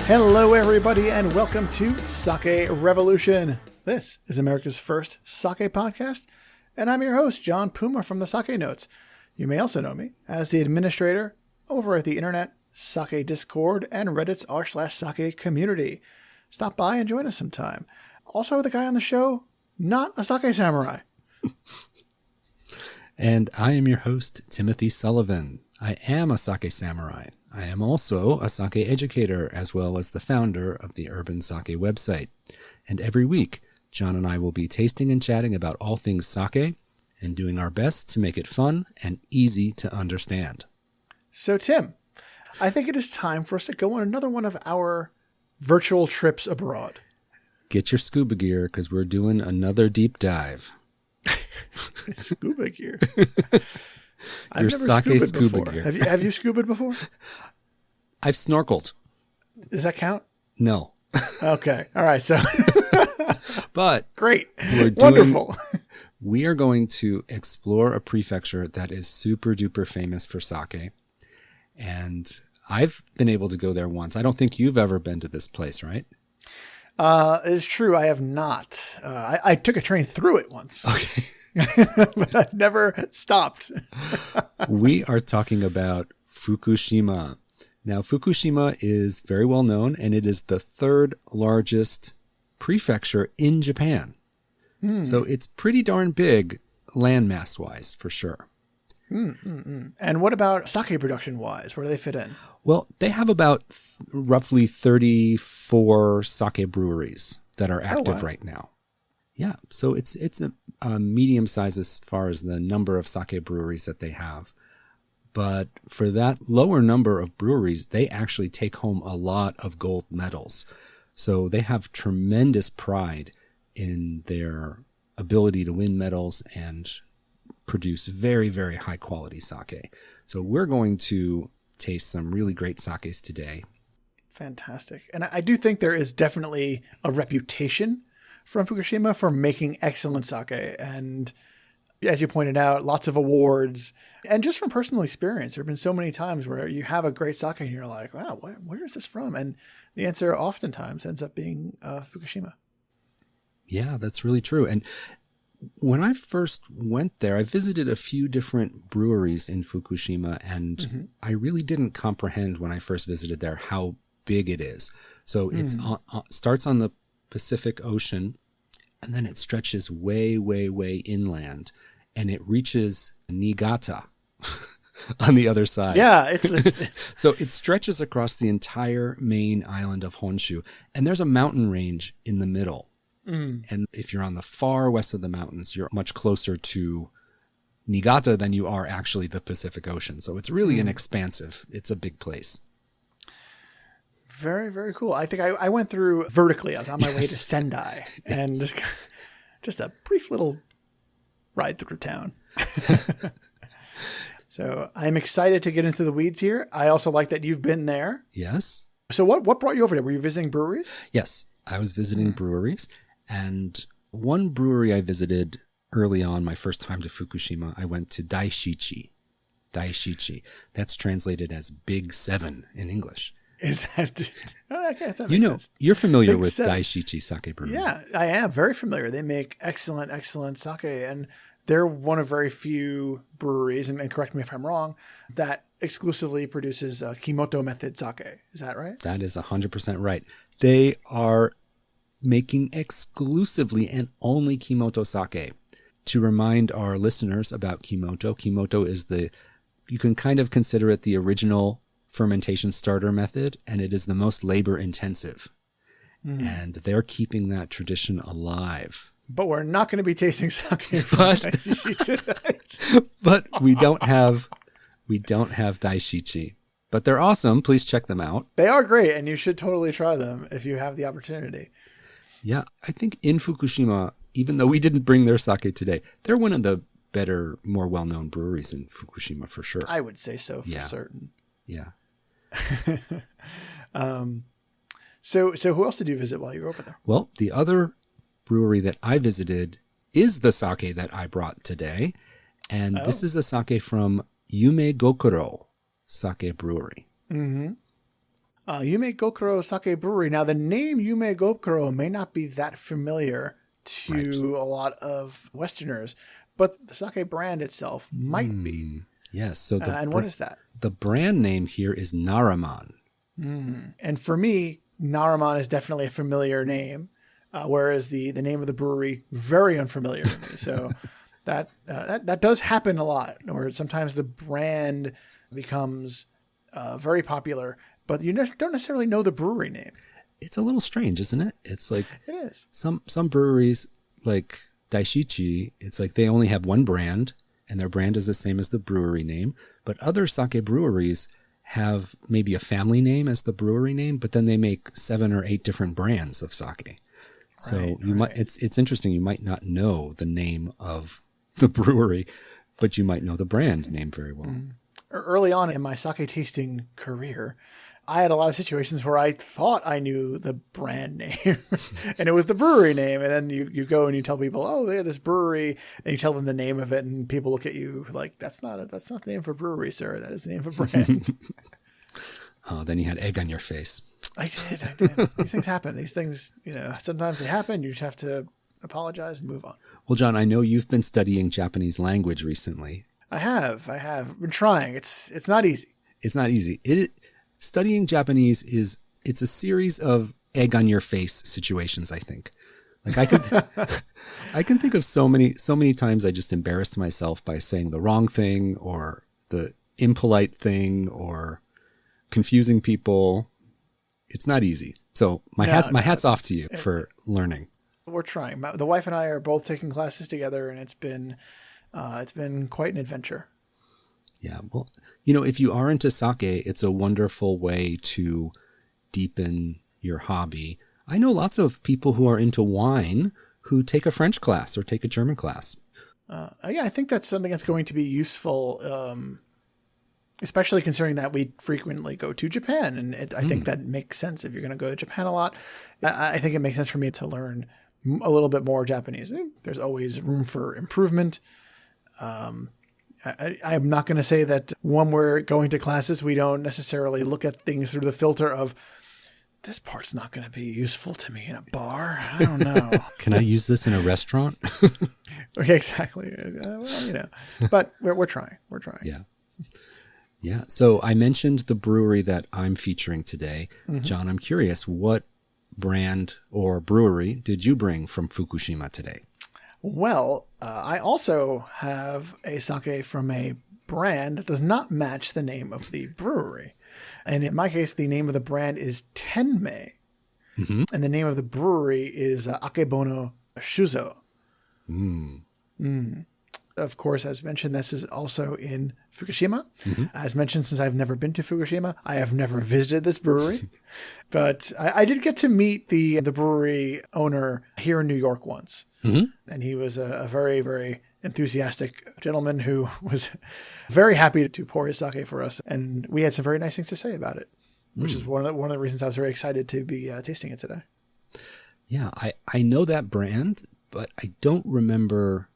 Hello, everybody, and welcome to Sake Revolution. This is America's first sake podcast, and I'm your host, John Puma from the Sake Notes. You may also know me as the administrator over at the internet, Sake Discord, and Reddit's r/sake community. Stop by and join us sometime. Also, the guy on the show, not a sake samurai. And I am your host, Timothy Sullivan. I am a sake samurai. I am also a sake educator, as well as the founder of the Urban Sake website. And every week, John and I will be tasting and chatting about all things sake and doing our best to make it fun and easy to understand. So, Tim, I think it is time for us to go on another one of our virtual trips abroad. Get your scuba gear, because we're doing another deep dive. Scuba gear? Your sake scuba gear. Have you scuba before? I've snorkeled. Does that count? No. Okay. All right. So, but great. Wonderful. We are going to explore a prefecture that is super duper famous for sake. And I've been able to go there once. I don't think you've ever been to this place, right? It is true. I have not. I took a train through it once. Okay. But I've never stopped. We are talking about Fukushima. Now, Fukushima is very well known, and it is the third largest prefecture in Japan. So it's pretty darn big landmass-wise, for sure. And what about sake production-wise? Where do they fit in? Well, they have about roughly 34 sake breweries that are active right now. Yeah, so it's a medium size as far as the number of sake breweries that they have. But for that lower number of breweries, they actually take home a lot of gold medals. So they have tremendous pride in their ability to win medals and produce very, very high quality sake. So we're going to taste some really great sakes today. Fantastic. And I do think there is definitely a reputation from Fukushima for making excellent sake. And as you pointed out, lots of awards. And just from personal experience, there have been so many times where you have a great sake and you're like, wow, where is this from? And the answer oftentimes ends up being Fukushima. Yeah, that's really true. And when I first went there, I visited a few different breweries in Fukushima, and I really didn't comprehend when I first visited there how big it is. So it starts on the Pacific Ocean, and then it stretches way, way, way inland, and it reaches Niigata on the other side. Yeah, it's so it stretches across the entire main island of Honshu, and there's a mountain range in the middle. And if you're on the far west of the mountains, you're much closer to Niigata than you are actually the Pacific Ocean. So it's really it's a big place. Very, very cool. I think I went through vertically. I was on my way to Sendai and just a brief little ride through town. So I'm excited to get into the weeds here. I also like that you've been there. Yes. So what brought you over there? Were you visiting breweries? Yes, I was visiting breweries. And one brewery I visited early on, my first time to Fukushima, I went to Daishichi. That's translated as Big Seven in English. Is that? I guess that makes sense. You're familiar Big with Seven. Daishichi Sake Brewery. Yeah, I am very familiar. They make excellent sake, and they're one of very few breweries, and correct me if I'm wrong, that exclusively produces Kimoto method sake. Is that right? That is 100% right. They are making exclusively and only Kimoto sake. To remind our listeners about Kimoto is you can kind of consider it the original fermentation starter method, and it is the most labor intensive. And they're keeping that tradition alive. But we're not going to be tasting sake from Daishichi tonight. But we don't have Daishichi. But they're awesome. Please check them out. They are great, and you should totally try them if you have the opportunity. Yeah, I think in Fukushima, even though we didn't bring their sake today, they're one of the better, more well-known breweries in Fukushima for sure. I would say so for certain. Yeah. So who else did you visit while you were over there? Well, the other brewery that I visited is the sake that I brought today. And this is a sake from Yume Gokuro Sake Brewery. Yume Gokuro Sake Brewery. Now, the name Yume Gokuro may not be that familiar to a lot of Westerners, but the sake brand itself might be. Yes. So and what is that? The brand name here is Naraman. And for me, Naraman is definitely a familiar name, whereas the name of the brewery, very unfamiliar to me. So that does happen a lot, where sometimes the brand becomes very popular, but you don't necessarily know the brewery name. It's a little strange, isn't it? It's like it is. Some breweries like Daishichi, it's like they only have one brand and their brand is the same as the brewery name. But other sake breweries have maybe a family name as the brewery name, but then they make 7 or 8 different brands of sake. So might it's interesting. You might not know the name of the brewery, but you might know the brand name very well. Early on in my sake tasting career, I had a lot of situations where I thought I knew the brand name and it was the brewery name. And then you go and you tell people, oh, they have this brewery, and you tell them the name of it. And people look at you like, that's not the name for brewery, sir. That is the name of brand. Oh, then you had egg on your face. I did. These things happen. These things, sometimes they happen. You just have to apologize and move on. Well, John, I know you've been studying Japanese language recently. I have been trying. It's not easy. It's not easy. Studying Japanese it's a series of egg on your face situations, I think. Like I can think of so many times I just embarrassed myself by saying the wrong thing or the impolite thing or confusing people. It's not easy. So my hat's off to you for learning. We're trying. The wife and I are both taking classes together, and it's been quite an adventure. Yeah. Well, if you are into sake, it's a wonderful way to deepen your hobby. I know lots of people who are into wine who take a French class or take a German class. I think that's something that's going to be useful, especially considering that we frequently go to Japan. And I think that makes sense if you're going to go to Japan a lot. I think it makes sense for me to learn a little bit more Japanese. There's always room for improvement. I'm not going to say that when we're going to classes, we don't necessarily look at things through the filter of, this part's not going to be useful to me in a bar. I don't know. Can I use this in a restaurant? Okay, exactly. But we're trying. Yeah. Yeah. So I mentioned the brewery that I'm featuring today. John, I'm curious, what brand or brewery did you bring from Fukushima today? Well, I also have a sake from a brand that does not match the name of the brewery. And in my case, the name of the brand is Tenmei. And the name of the brewery is Akebono Shuzo. Of course, as mentioned, this is also in Fukushima. As mentioned, since I've never been to Fukushima, I have never visited this brewery. But I did get to meet the brewery owner here in New York once. And he was a very, very enthusiastic gentleman who was very happy to pour his sake for us. And we had some very nice things to say about it, which is one of the reasons I was very excited to be tasting it today. Yeah, I know that brand, but I don't remember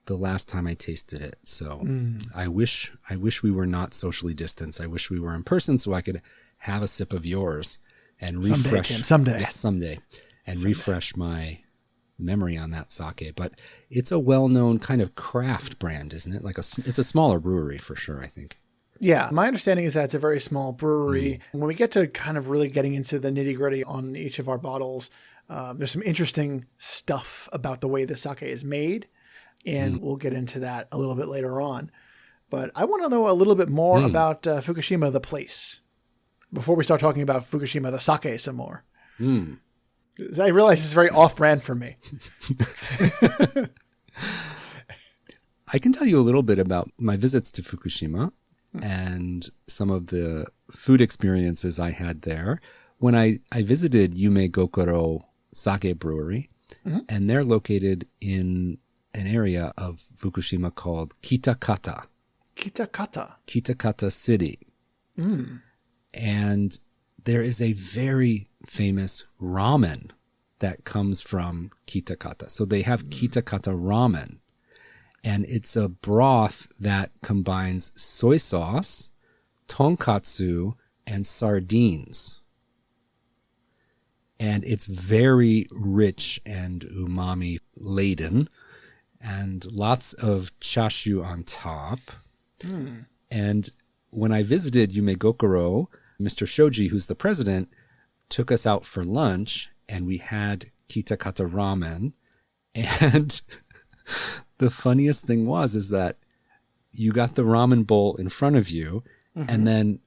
the last time I tasted it. So I wish we were not socially distanced. I wish we were in person so I could have a sip of yours and refresh. Someday. Yes, someday. And refresh my memory on that sake. But it's a well-known kind of craft brand, isn't it? It's a smaller brewery for sure, I think. Yeah, my understanding is that it's a very small brewery. When we get to kind of really getting into the nitty-gritty on each of our bottles, there's some interesting stuff about the way the sake is made. And we'll get into that a little bit later on. But I want to know a little bit more about Fukushima, the place, before we start talking about Fukushima, the sake, some more. I realize it's very off-brand for me. I can tell you a little bit about my visits to Fukushima and some of the food experiences I had there. When I visited Yume Gokuro Sake Brewery, and they're located in an area of Fukushima called Kitakata. Kitakata City. And there is a very famous ramen that comes from Kitakata. So they have Kitakata ramen. And it's a broth that combines soy sauce, tonkatsu, and sardines. And it's very rich and umami laden, and lots of chashu on top. And when I visited Yumegokoro, Mr. Shoji, who's the president, took us out for lunch, and we had Kitakata ramen. And the funniest thing is that you got the ramen bowl in front of you, and then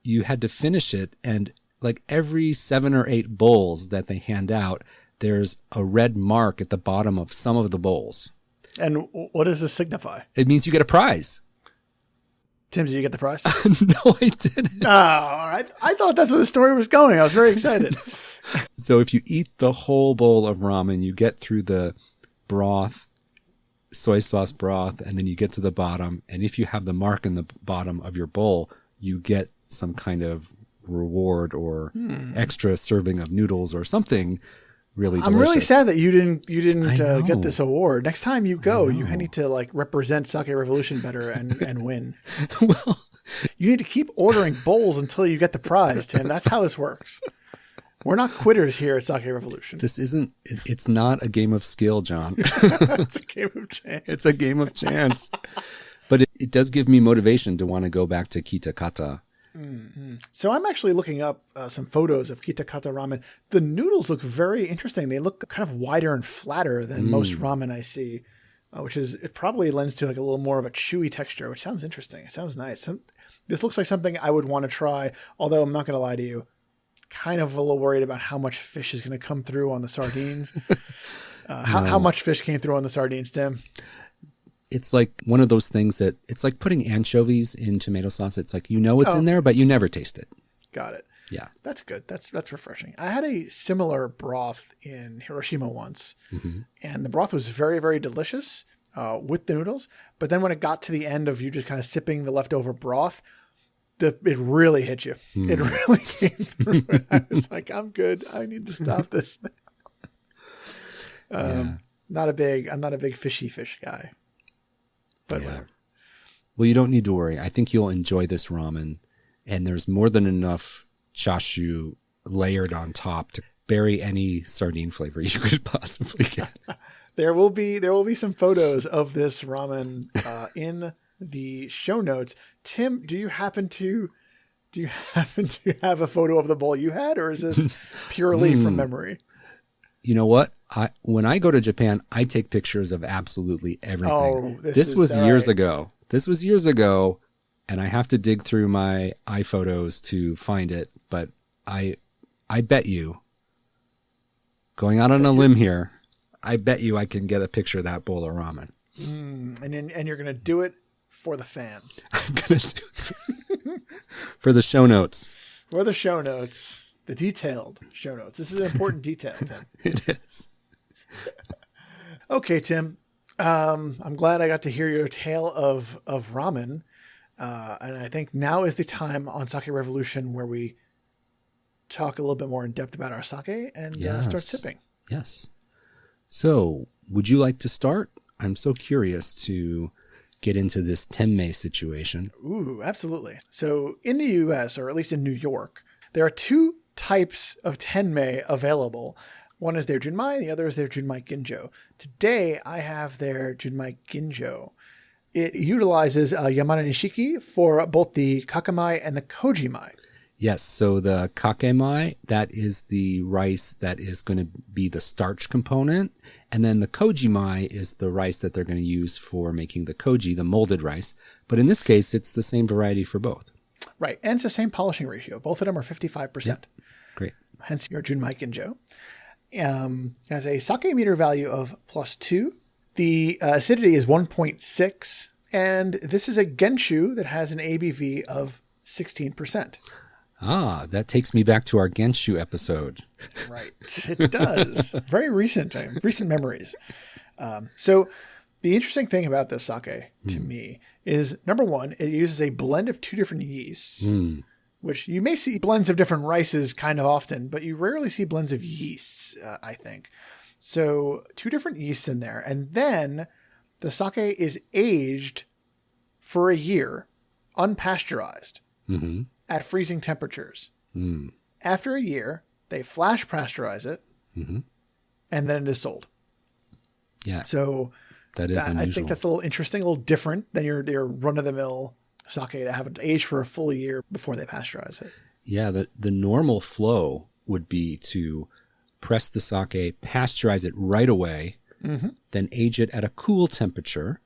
you had to finish it, and like every 7 or 8 bowls that they hand out, there's a red mark at the bottom of some of the bowls. And what does this signify? It means you get a prize. Tim, did you get the prize? No, I didn't. Oh, all right. I thought that's where the story was going. I was very excited. So if you eat the whole bowl of ramen, you get through the broth, soy sauce broth, and then you get to the bottom. And if you have the mark in the bottom of your bowl, you get some kind of reward or extra serving of noodles or something really delicious. I'm really sad that you didn't get this award. Next time you go, you need to like represent Sake Revolution better and win. Well, you need to keep ordering bowls until you get the prize, Tim. That's how this works. We're not quitters here at Sake Revolution. It's not a game of skill, John. It's a game of chance. It's a game of chance. But it does give me motivation to want to go back to Kitakata. So I'm actually looking up some photos of Kitakata ramen. The noodles look very interesting. They look kind of wider and flatter than most ramen I see, it probably lends to like a little more of a chewy texture, which sounds interesting. It sounds nice. This looks like something I would want to try, although I'm not going to lie to you. Kind of a little worried about how much fish is going to come through on the sardines. How much fish came through on the sardines, Tim? It's like one of those things that it's like putting anchovies in tomato sauce. It's like, it's in there, but you never taste it. Got it. Yeah. That's good. That's refreshing. I had a similar broth in Hiroshima once, and the broth was very, very delicious with the noodles. But then when it got to the end of you just kind of sipping the leftover broth, it really hit you. It really came through. And I was like, I'm good. I need to stop this now. I'm not a big fishy fish guy. But whatever. Well, you don't need to worry. I think you'll enjoy this ramen, and there's more than enough chashu layered on top to bury any sardine flavor you could possibly get. There will be some photos of this ramen in the show notes. Tim, do you happen to have a photo of the bowl you had, or is this purely from memory? You know what? When I go to Japan, I take pictures of absolutely everything. This was years ago. This was years ago, and I have to dig through my iPhotos to find it. But I bet you, going out on a limb here, I bet you I can get a picture of that bowl of ramen. And you're gonna do it for the fans. I'm gonna do it for the show notes. For the show notes. The detailed show notes. This is an important detail, Tim. It is. Okay, Tim. I'm glad I got to hear your tale of ramen. And I think now is the time on Sake Revolution where we talk a little bit more in depth about our sake and start sipping. Yes. So, would you like to start? I'm so curious to get into this tenmei situation. Ooh, absolutely. So, in the U.S., or at least in New York, there are 2 types of tenmei available. One is their junmai, the other is their junmai ginjo. Today, I have their junmai ginjo. It utilizes Yamada Nishiki for both the kakemai and the kojimai. Yes, so the kakemai, that is the rice that is going to be the starch component. And then the kojimai is the rice that they're going to use for making the koji, the molded rice. But in this case, it's the same variety for both. Right, and it's the same polishing ratio. Both of them are 55%. Yep. Great. Hence your junmai ginjo. Has a sake meter value of +2. The acidity is 1.6. And this is a genshu that has an ABV of 16%. Ah, that takes me back to our genshu episode. Right. It does. Very recent memories. So the interesting thing about this sake to me is, number one, it uses a blend of 2 different yeasts, which you may see blends of different rices kind of often, but you rarely see blends of yeasts, I think. So 2 different yeasts in there. And then the sake is aged for a year, unpasteurized. at freezing temperatures. Mm. After a year, they flash pasteurize it, Mm-hmm. and then it is sold. Yeah. So that is unusual. I think that's a little interesting, a little different than your run-of-the-mill sake to have it age for a full year before they pasteurize it. Yeah, the normal flow would be to press the sake, pasteurize it right away, then age it at a cool temperature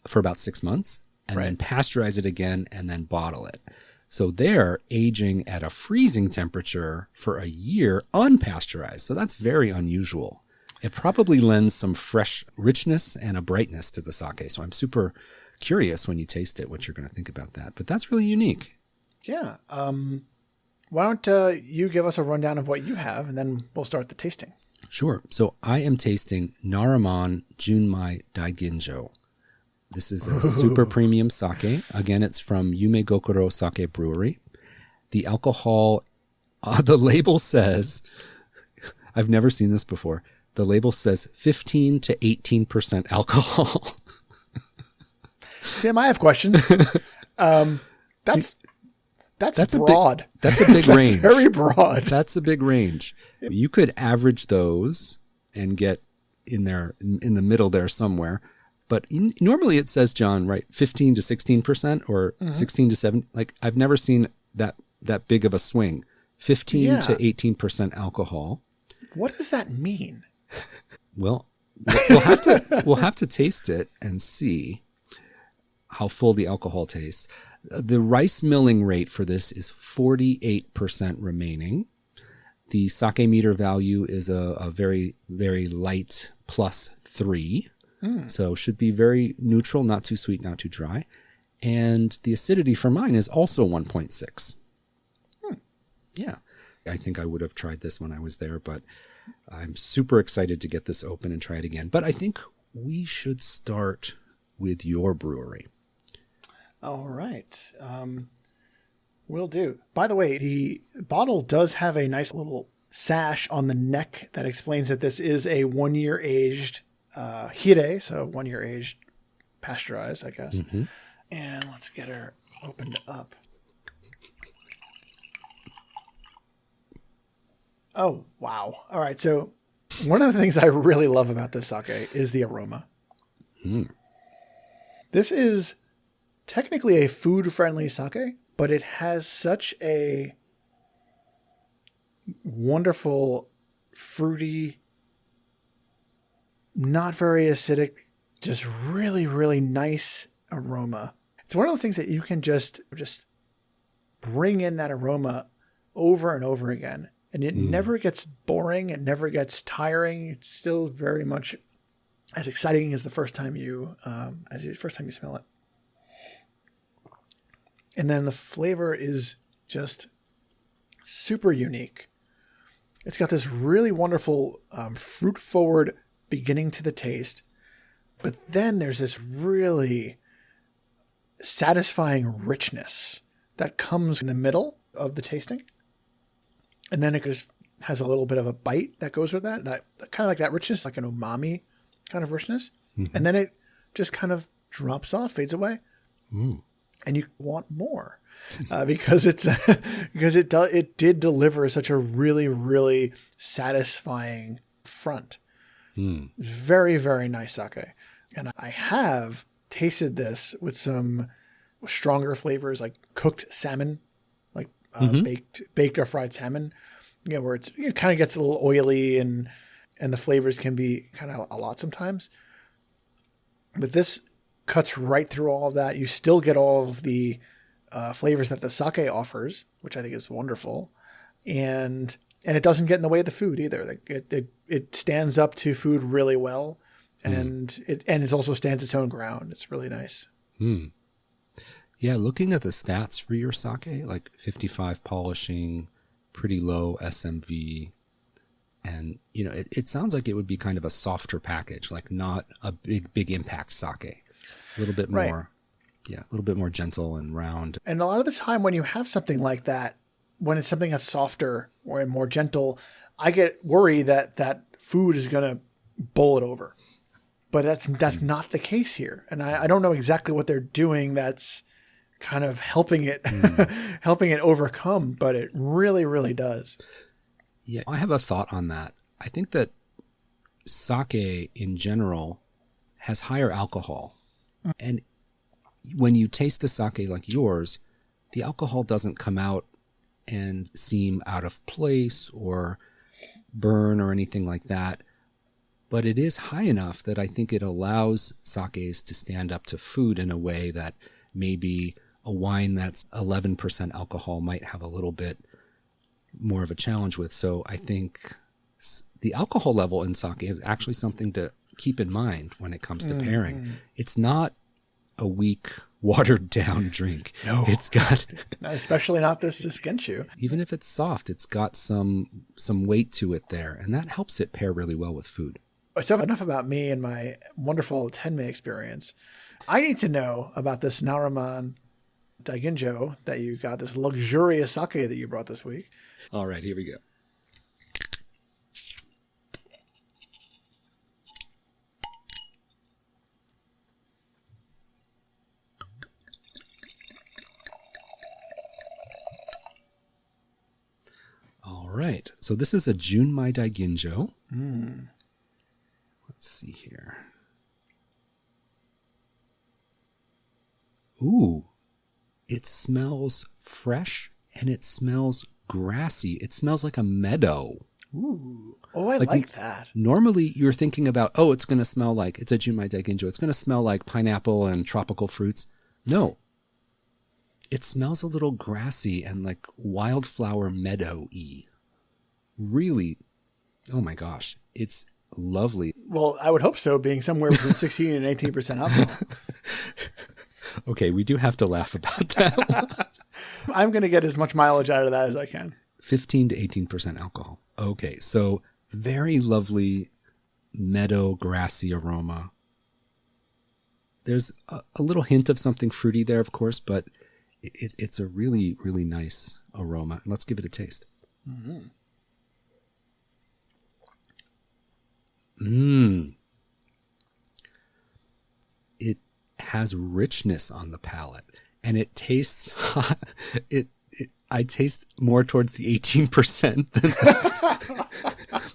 for about 6 months, and then pasteurize it again, and then bottle it. So they're aging at a freezing temperature for a year unpasteurized. So that's very unusual. It probably lends some fresh richness and a brightness to the sake. So I'm super curious when you taste it what you're going to think about that. But that's really unique. Yeah. Why don't you give us a rundown of what you have, and then we'll start the tasting. Sure. So I am tasting Naraman Junmai Daiginjo. This is a super premium sake. Again, it's from Yume Gokuro Sake Brewery. The alcohol, the label says, I've never seen this before. The label says 15 to 18% alcohol. Tim, I have questions. That's broad. That's a big range. Very broad. That's a big range. You could average those and get in there in the middle there somewhere. But normally it says, John, right, 15 to 16% or 16 to 7. Like I've never seen that big of a swing. 15 to 18% alcohol. What does that mean? Well, we'll have to taste it and see how full the alcohol tastes. The rice milling rate for this is 48% remaining. The sake meter value is a very, very light +3. So should be very neutral, not too sweet, not too dry. And the acidity for mine is also 1.6. Yeah. I think I would have tried this when I was there, but I'm super excited to get this open and try it again. But I think we should start with your brewery. All right. Will do. By the way, the bottle does have a nice little sash on the neck that explains that this is a 1 year aged hire, so 1 year aged pasteurized, I guess. And let's get her opened up. Oh, wow. All right. So one of the things I really love about this sake is the aroma. This is technically a food-friendly sake, but it has such a wonderful, fruity, not very acidic, just really, really nice aroma. It's one of those things that you can just bring in that aroma over and over again. And it never gets boring. It never gets tiring. It's still very much as exciting as the first time you smell it. And then the flavor is just super unique. It's got this really wonderful fruit-forward beginning to the taste, but then there's this really satisfying richness that comes in the middle of the tasting. And then it just has a little bit of a bite that goes with that kind of like that richness, like an umami kind of richness. And then it just kind of drops off, fades away. And you want more because it did deliver such a really, really satisfying front. Very, very nice sake. And I have tasted this with some stronger flavors like cooked salmon, like baked or fried salmon, where it kind of gets a little oily and the flavors can be kind of a lot sometimes. But this cuts right through all of that. You still get all of the flavors that the sake offers, which I think is wonderful. And it doesn't get in the way of the food either. It stands up to food really well. And it also stands its own ground. It's really nice. Yeah, looking at the stats for your sake, like 55 polishing, pretty low SMV, and it sounds like it would be kind of a softer package, like not a big impact sake. A little bit more, a little bit more gentle and round. And a lot of the time when you have something like that, when it's something that's softer or more gentle, I get worried that food is going to bowl it over. But that's not the case here. And I don't know exactly what they're doing that's kind of helping it, helping it overcome, but it really, really does. Yeah, I have a thought on that. I think that sake in general has higher alcohol. And when you taste a sake like yours, the alcohol doesn't come out and seem out of place or burn or anything like that. But it is high enough that I think it allows sakes to stand up to food in a way that maybe a wine that's 11% alcohol might have a little bit more of a challenge with. So I think the alcohol level in sake is actually something to keep in mind when it comes to pairing. It's not a weak, watered down drink. No, it's got, especially not this Genshu. Even if it's soft, it's got some weight to it there, and that helps it pair really well with food. So enough about me and my wonderful Tenmei experience. I need to know about this Naraman Daiginjo that you got, this luxurious sake that you brought this week. All right, here we go. All right, so this is a Junmai Daiginjo. Let's see here. Ooh, it smells fresh and it smells grassy. It smells like a meadow. Ooh. Oh, I like that. Normally you're thinking about, oh, it's going to smell like, it's a Junmai Daiginjo. It's going to smell like pineapple and tropical fruits. No. It smells a little grassy and like wildflower meadow-y. Really, oh my gosh, it's lovely. Well, I would hope so, being somewhere between 16 and 18% alcohol. Okay, we do have to laugh about that. I'm going to get as much mileage out of that as I can. 15 to 18% alcohol. Okay, so very lovely meadow, grassy aroma. There's a little hint of something fruity there, of course, but it's a really, really nice aroma. Let's give it a taste. It has richness on the palate, and it tastes I taste more towards the 18%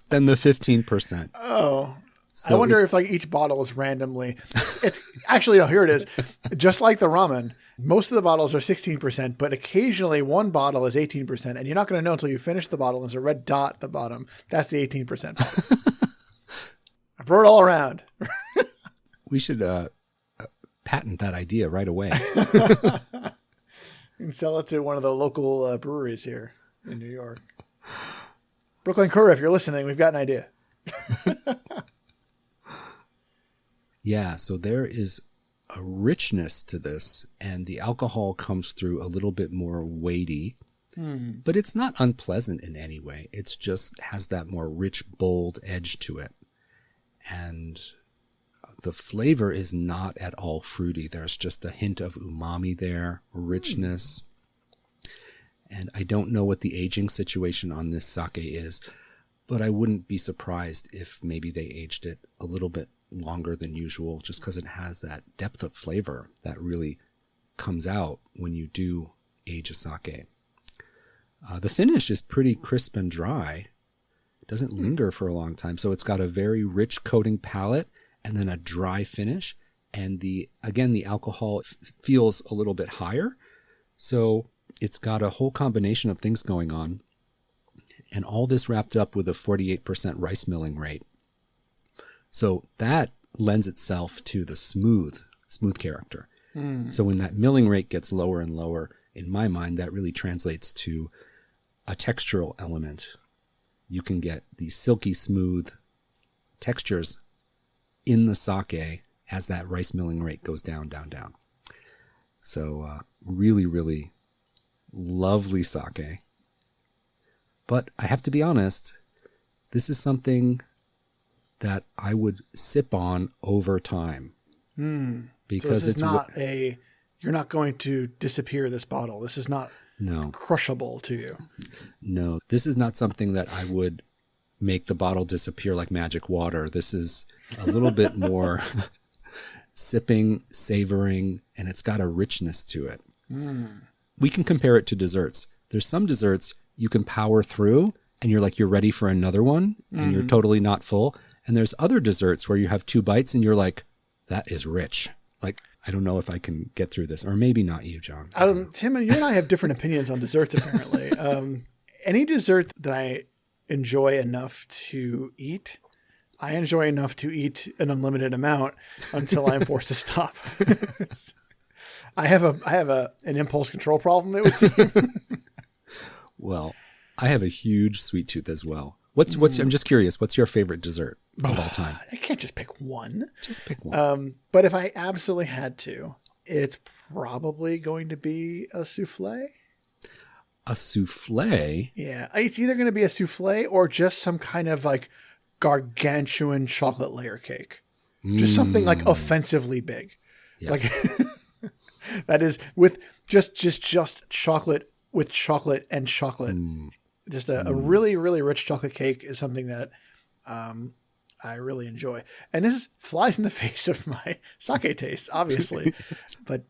than the 15%. Oh, so I wonder if like each bottle is randomly. It's actually, no, here it is. Just like the ramen, most of the bottles are 16%, but occasionally one bottle is 18%, and you're not going to know until you finish the bottle. There's a red dot at the bottom. That's the 18% bottle. I brought it all around. We should patent that idea right away. You can sell it to one of the local breweries here in New York. Brooklyn Cura, if you're listening, we've got an idea. Yeah, so there is a richness to this, and the alcohol comes through a little bit more weighty, but it's not unpleasant in any way. It's just has that more rich, bold edge to it. And the flavor is not at all fruity. There's just a hint of umami there, richness. And I don't know what the aging situation on this sake is, but I wouldn't be surprised if maybe they aged it a little bit longer than usual, just because it has that depth of flavor that really comes out when you do age a sake. The finish is pretty crisp and dry. It doesn't linger for a long time, so it's got a very rich coating palate and then a dry finish. And the alcohol feels a little bit higher. So it's got a whole combination of things going on. And all this wrapped up with a 48% rice milling rate. So that lends itself to the smooth character. So when that milling rate gets lower and lower, in my mind, that really translates to a textural element. You can get the silky smooth textures in the sake as that rice milling rate goes down, down, down. So really, really lovely sake. But I have to be honest, this is something that I would sip on over time. Because so this is not you're not going to disappear this bottle. This is not crushable to you. No, this is not something that I would make the bottle disappear like magic water. This is a little bit more sipping, savoring, and it's got a richness to it. We can compare it to desserts. There's some desserts you can power through and you're ready for another one and you're totally not full. And there's other desserts where you have 2 bites and you're like, that is rich. Like, I don't know if I can get through this, or maybe not you, John. Tim, and you and I have different opinions on desserts, apparently. Any dessert that I enjoy enough to eat, I enjoy enough to eat an unlimited amount until I'm forced to stop. I have an impulse control problem, it would seem. Well, I have a huge sweet tooth as well. I'm just curious, what's your favorite dessert of all time? I can't just pick one. Just pick one. But if I absolutely had to, it's probably going to be a souffle. A souffle? Yeah. It's either going to be a souffle or just some kind of like gargantuan chocolate layer cake. Just something like offensively big. Yes. Like that is with just chocolate with chocolate and chocolate. Just a really, really rich chocolate cake is something that I really enjoy. And this flies in the face of my sake taste, obviously. But,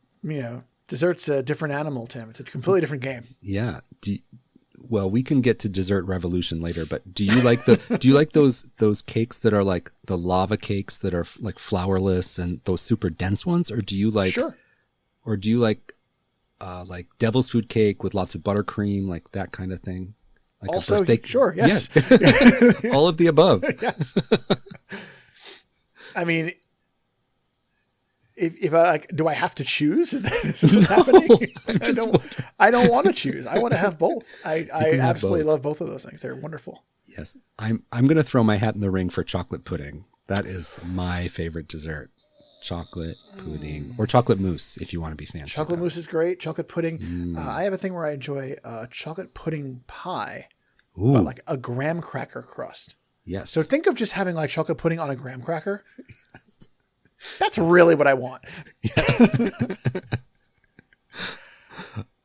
dessert's a different animal, Tim. It's a completely different game. Yeah. Well, we can get to dessert revolution later, but do you like those cakes that are like the lava cakes that are like flourless and those super dense ones? Or do you like, Sure. Or do you like devil's food cake with lots of buttercream, like that kind of thing? Like Also, a birthday. sure, yes. Yeah. All of the above. Yes. I mean, if I do I have to choose? Is this what's happening? I don't want to choose. I want to have both. I absolutely love both of those things. They're wonderful. Yes. I'm going to throw my hat in the ring for chocolate pudding. That is my favorite dessert. Chocolate pudding or chocolate mousse if you want to be fancy. Chocolate mousse is great. Chocolate pudding. I have a thing where I enjoy chocolate pudding pie, but like a graham cracker crust. Yes. So think of just having like chocolate pudding on a graham cracker. Yes. That's really what I want. Yes.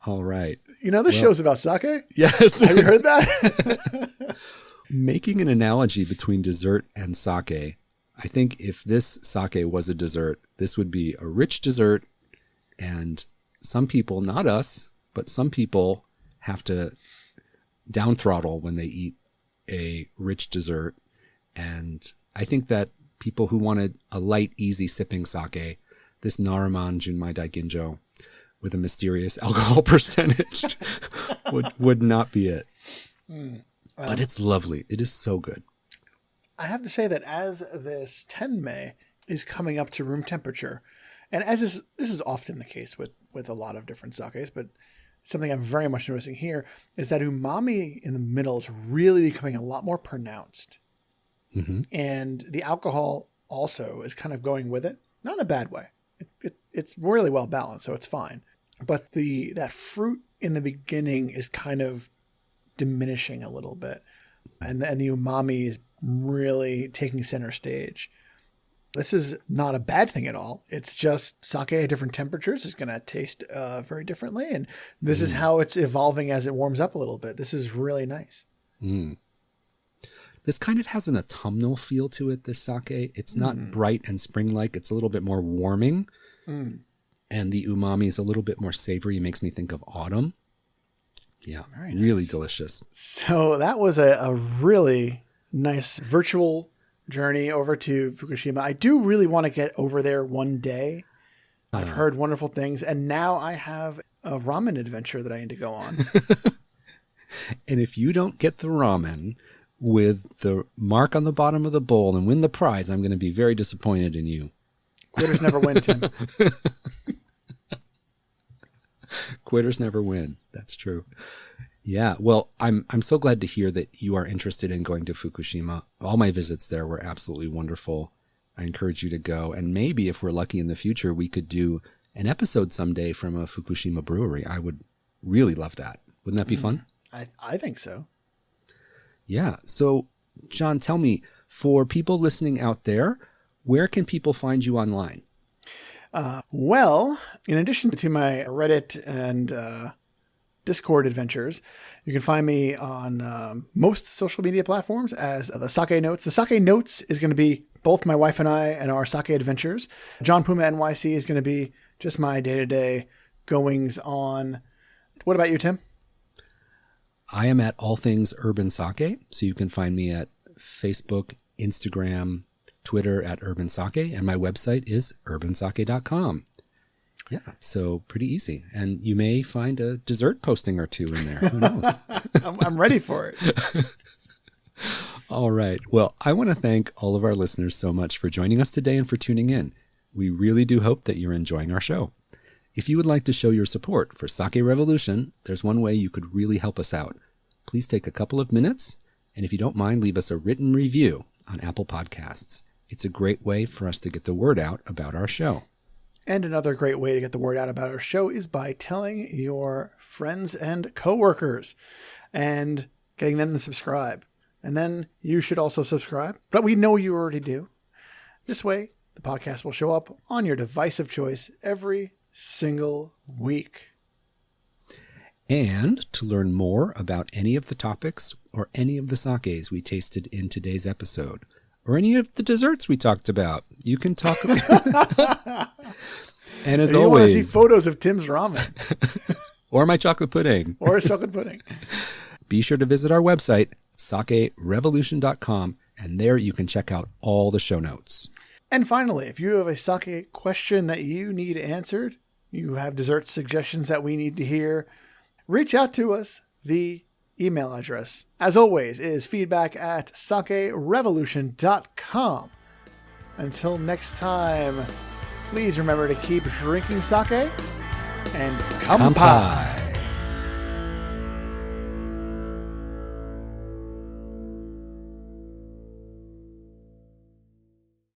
All right. This show's about sake? Yes. Have you heard that? Making an analogy between dessert and sake, I think if this sake was a dessert, this would be a rich dessert, and some people, not us, but some people have to down throttle when they eat a rich dessert. And I think that people who wanted a light, easy sipping sake, this Naruman Junmai Daiginjo with a mysterious alcohol percentage would not be it. But it's lovely. It is so good. I have to say that as this tenmei is coming up to room temperature, and as this is often the case with a lot of different sakes, but something I'm very much noticing here is that umami in the middle is really becoming a lot more pronounced. Mm-hmm. And the alcohol also is kind of going with it. Not in a bad way. It's really well balanced, so it's fine. But that fruit in the beginning is kind of diminishing a little bit. And the umami is really taking center stage. This is not a bad thing at all. It's just sake at different temperatures is going to taste very differently. And this is how it's evolving as it warms up a little bit. This is really nice. This kind of has an autumnal feel to it, this sake. It's not bright and spring-like. It's a little bit more warming. And the umami is a little bit more savory. It makes me think of autumn. Yeah, nice. Really delicious. So that was a really nice virtual journey over to Fukushima. I do really want to get over there one day. I've heard wonderful things. And now I have a ramen adventure that I need to go on. And if you don't get the ramen with the mark on the bottom of the bowl and win the prize, I'm going to be very disappointed in you. Quitters never win, Tim. Quitters never win. That's true. Yeah. Well, I'm so glad to hear that you are interested in going to Fukushima. All my visits there were absolutely wonderful. I encourage you to go. And maybe if we're lucky in the future, we could do an episode someday from a Fukushima brewery. I would really love that. Wouldn't that be fun? I think so. Yeah. So, John, tell me, for people listening out there, where can people find you online? Well, in addition to my Reddit and Discord adventures, you can find me on most social media platforms as the Sake Notes. The Sake Notes is going to be both my wife and I and our sake adventures. John Puma NYC is going to be just my day-to-day goings on. What about you, Tim? I am at All Things Urban Sake, so you can find me at Facebook, Instagram, Twitter at Urban Sake, and my website is urbansake.com. Yeah, so pretty easy. And you may find a dessert posting or two in there. Who knows? I'm ready for it. All right. Well, I want to thank all of our listeners so much for joining us today and for tuning in. We really do hope that you're enjoying our show. If you would like to show your support for Sake Revolution, there's one way you could really help us out. Please take a couple of minutes, and if you don't mind, leave us a written review on Apple Podcasts. It's a great way for us to get the word out about our show. And another great way to get the word out about our show is by telling your friends and coworkers and getting them to subscribe. And then you should also subscribe, but we know you already do. This way, the podcast will show up on your device of choice every single week. And to learn more about any of the topics or any of the sakes we tasted in today's episode, or any of the desserts we talked about, you can talk about. And as always, you want to see photos of Tim's ramen. Or my chocolate pudding. Or his chocolate pudding. Be sure to visit our website, sakerevolution.com, and there you can check out all the show notes. And finally, if you have a sake question that you need answered, you have dessert suggestions that we need to hear, reach out to us. The email address, as always, is feedback@sakerevolution.com. Until next time, please remember to keep drinking sake and kampai.